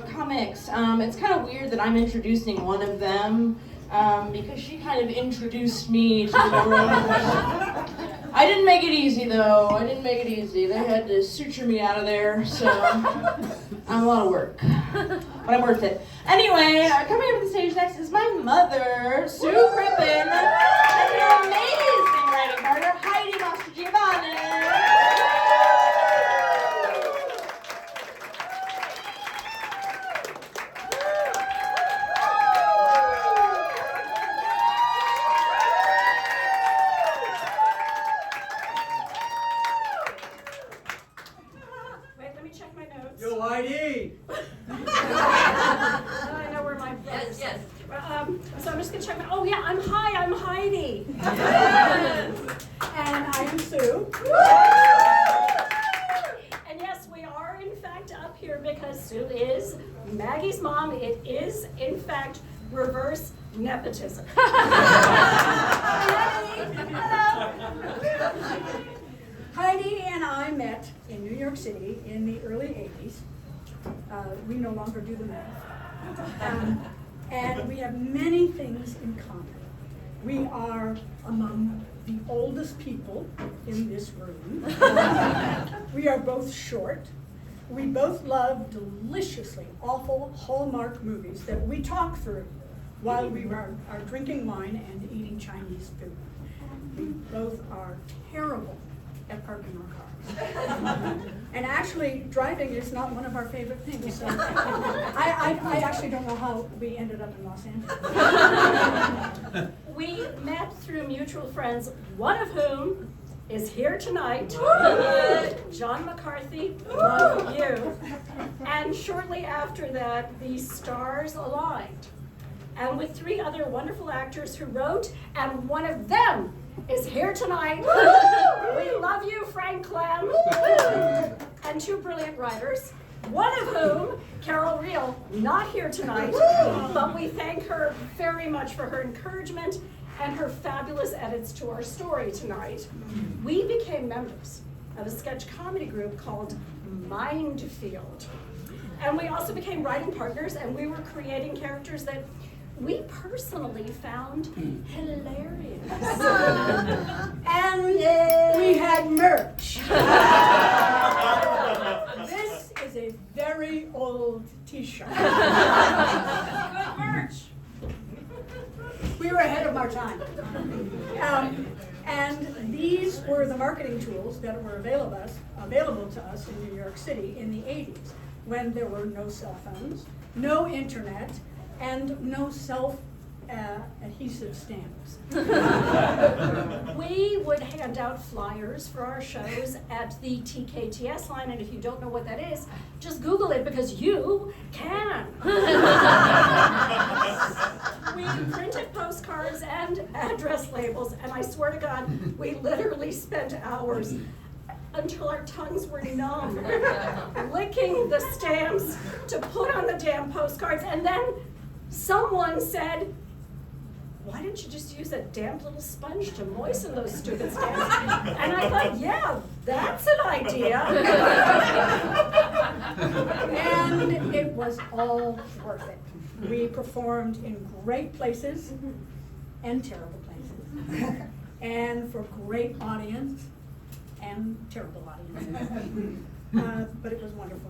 comics. It's kind of weird that I'm introducing one of them because she kind of introduced me to the room. I didn't make it easy though. I didn't make it easy. They had to suture me out of there, so I'm a lot of work, but I'm worth it. Anyway, coming up to the stage next is my mother, Sue Crippen, and her amazing writing partner, Heidi Mastrogiovanni. Yo, Heidi! I know where my brother's. Yes. So I'm just gonna check my. Oh yeah, I'm Heidi. And I am Sue. And yes, we are in fact up here because Sue is Maggie's mom. It is in fact reverse nepotism. Heidi and I met in New York City in the early 80s. We no longer do the math. And we have many things in common. We are among the oldest people in this room. We are both short. We both love deliciously awful Hallmark movies that we talk through while we are drinking wine and eating Chinese food. We both are terrible at parking our cars. And actually, driving is not one of our favorite things. So I actually don't know how we ended up in Los Angeles. We met through mutual friends, one of whom is here tonight, John McCarthy, love you. And shortly after that, the stars aligned. And with 3 other wonderful actors who wrote, and one of them is here tonight. We love you, Frank Clem. And 2 brilliant writers, one of whom, Carol Reel, not here tonight, but we thank her very much for her encouragement and her fabulous edits to our story tonight. We became members of a sketch comedy group called Mindfield. And we also became writing partners, and we were creating characters that we personally found hilarious. And we had merch. This is a very old t-shirt. Good merch. We were ahead of our time. And these were the marketing tools that were available to us in New York City in the 80s, when there were no cell phones, no internet, and no self-adhesive stamps. We would hand out flyers for our shows at the TKTS line, and if you don't know what that is, just Google it because you can. We printed postcards and address labels, and I swear to God, we literally spent hours until our tongues were numb, licking the stamps to put on the damn postcards, and then someone said, why didn't you just use a damp little sponge to moisten those stupid stamps? And I thought, yeah, that's an idea. And it was all worth it. We performed in great places and terrible places, and for great audience and terrible audience. But it was wonderful.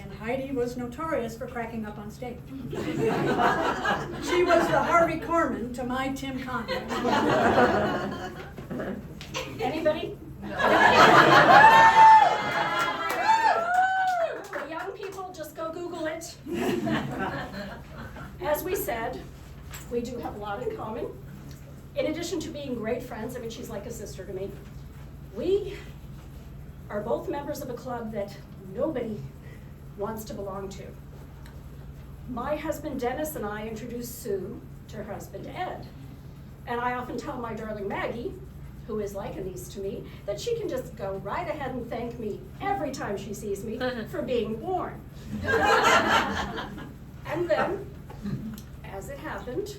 And Heidi was notorious for cracking up on stage. She was the Harvey Korman to my Tim Conway. Anybody? The young people, just go Google it. As we said, we do have a lot in common. In addition to being great friends, I mean, she's like a sister to me. We are both members of a club that nobody wants to belong to. My husband Dennis and I introduced Sue to her husband Ed. And I often tell my darling Maggie, who is like a niece to me, that she can just go right ahead and thank me every time she sees me for being born. And then, as it happened,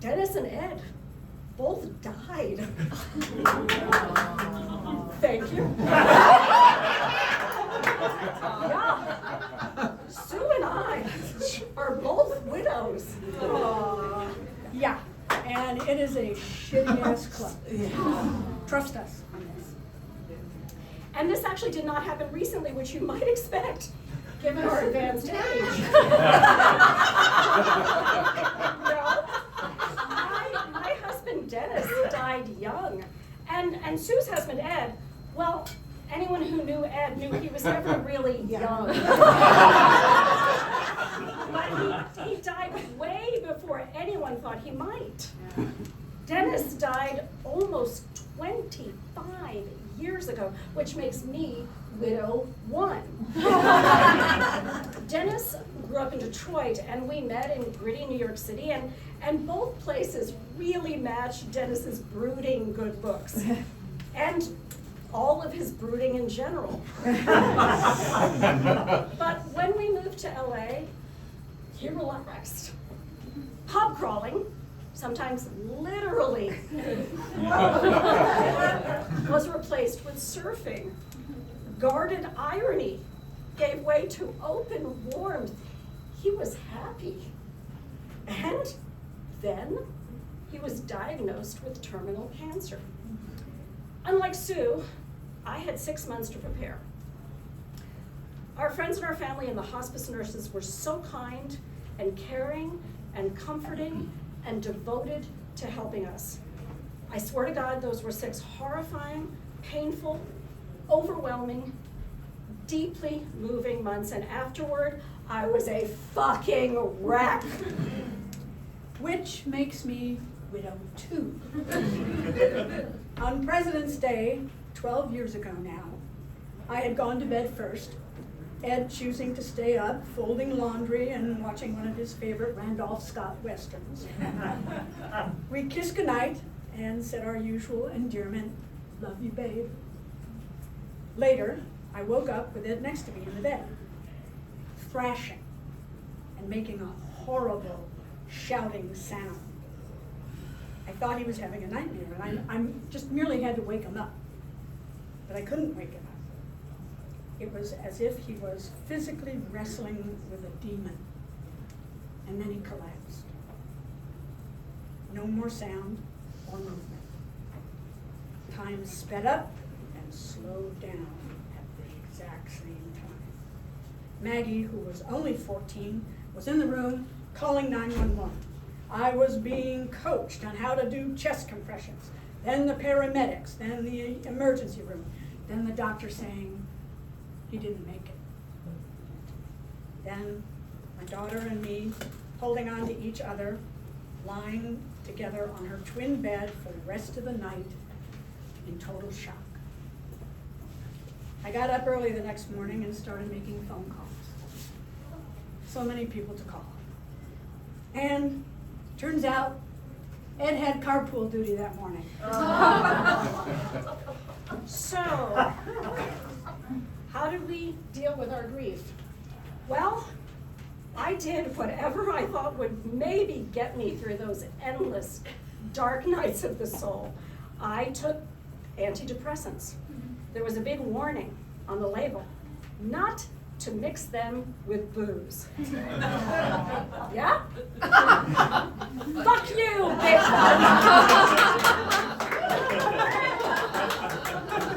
Dennis and Ed both died. Thank you. Yeah. Sue and I are both widows. Yeah, and it is a shitty-ass club. Trust us on this. And this actually did not happen recently, which you might expect, given our advanced age. No, my husband Dennis died young, and Sue's husband Ed, well, anyone who knew Ed knew he was never really young. But he died way before anyone thought he might. Dennis died almost 25 years ago, which makes me widow 1. Dennis grew up in Detroit, and we met in gritty New York City, and both places really matched Dennis's brooding good looks, and all of his brooding in general. But when we moved to LA, he relaxed. Pub crawling, sometimes literally, was replaced with surfing. Guarded irony gave way to open warmth. He was happy. And then he was diagnosed with terminal cancer. Unlike Sue, I had 6 months to prepare. Our friends and our family and the hospice nurses were so kind and caring and comforting and devoted to helping us. I swear to God, those were 6 horrifying, painful, overwhelming, deeply moving months, and afterward, I was a fucking wreck. Which makes me widow 2. On President's Day, 12 years ago now, I had gone to bed first, Ed choosing to stay up, folding laundry and watching one of his favorite Randolph Scott westerns. We kissed goodnight and said our usual endearment, "Love you, babe." Later, I woke up with Ed next to me in the bed, thrashing and making a horrible shouting sound. I thought he was having a nightmare, and I just merely had to wake him up. But I couldn't wake him up. It was as if he was physically wrestling with a demon. And then he collapsed. No more sound or movement. Time sped up and slowed down at the exact same time. Maggie, who was only 14, was in the room calling 911. I was being coached on how to do chest compressions, then the paramedics, then the emergency room, then the doctor saying he didn't make it. Then my daughter and me holding on to each other, lying together on her twin bed for the rest of the night in total shock. I got up early the next morning and started making phone calls. So many people to call. And turns out Ed had carpool duty that morning. So, how did we deal with our grief? Well, I did whatever I thought would maybe get me through those endless dark nights of the soul. I took antidepressants. There was a big warning on the label, not to mix them with booze. Yeah? Fuck you, bitch!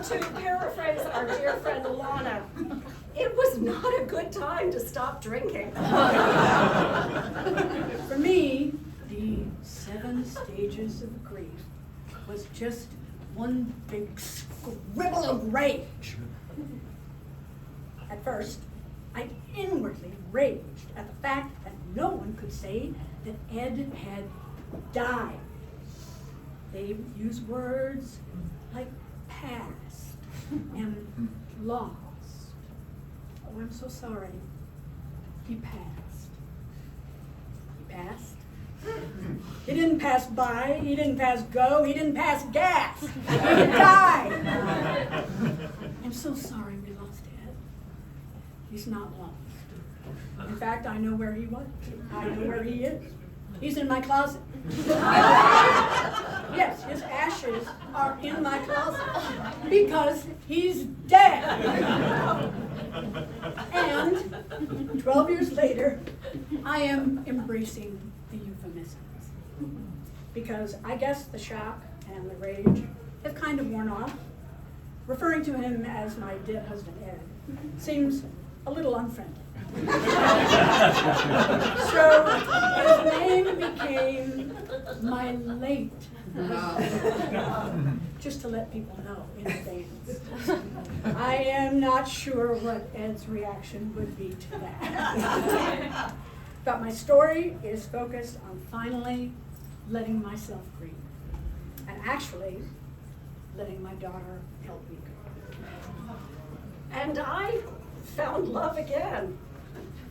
To paraphrase our dear friend Lana, it was not a good time to stop drinking. For me, the 7 stages of grief was just one big scribble of rage. At first, I inwardly raged at the fact that no one could say that Ed had died. They use words like past and lost. Oh, I'm so sorry. He passed. He passed? He didn't pass by, he didn't pass go, he didn't pass gas. He died. I'm so sorry we lost Ed. He's not lost. In fact, I know where he was. I know where he is. He's in my closet. Yes, his ashes are in my closet because he's dead. And 12 years later, I am embracing the euphemisms. Because I guess the shock and the rage have kind of worn off. Referring to him as my dead husband Ed seems a little unfriendly. So his name became my late husband, just to let people know in advance. I am not sure what Ed's reaction would be to that. But my story is focused on finally letting myself grieve, and actually letting my daughter help me go. And I found love again,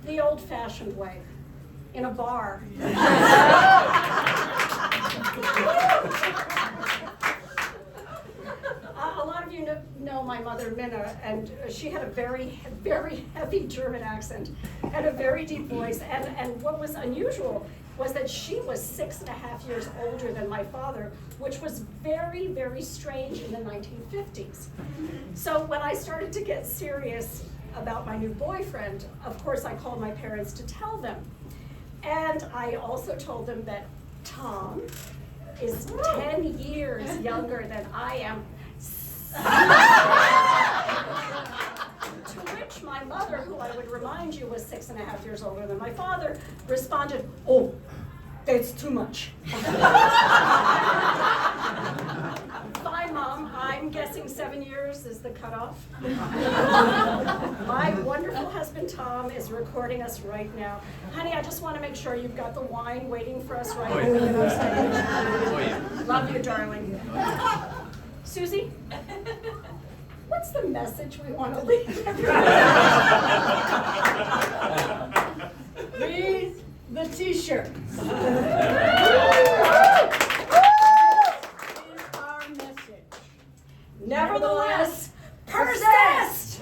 the old-fashioned way, in a bar. A lot of you know my mother, Minna, and she had a very, very heavy German accent and a very deep voice. And what was unusual was that she was 6.5 years older than my father, which was very, very strange in the 1950s. So when I started to get serious about my new boyfriend, of course I called my parents to tell them. And I also told them that Tom is 10 years younger than I am. To which my mother, who I would remind you was 6.5 years older than my father, responded, "Oh, that's too much." Fine, Mom, I'm guessing 7 years is the cutoff. My wonderful husband, Tom, is recording us right now. Honey, I just want to make sure you've got the wine waiting for us right when we get on stage. Oh, yeah. Love you, darling. Susie, what's the message we want to leave? Read the t-shirt. This is our message. Nevertheless, persist!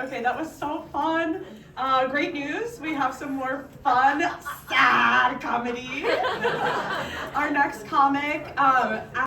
Okay, that was so fun. Great news. We have some more fun, sad comedy. Our next comic,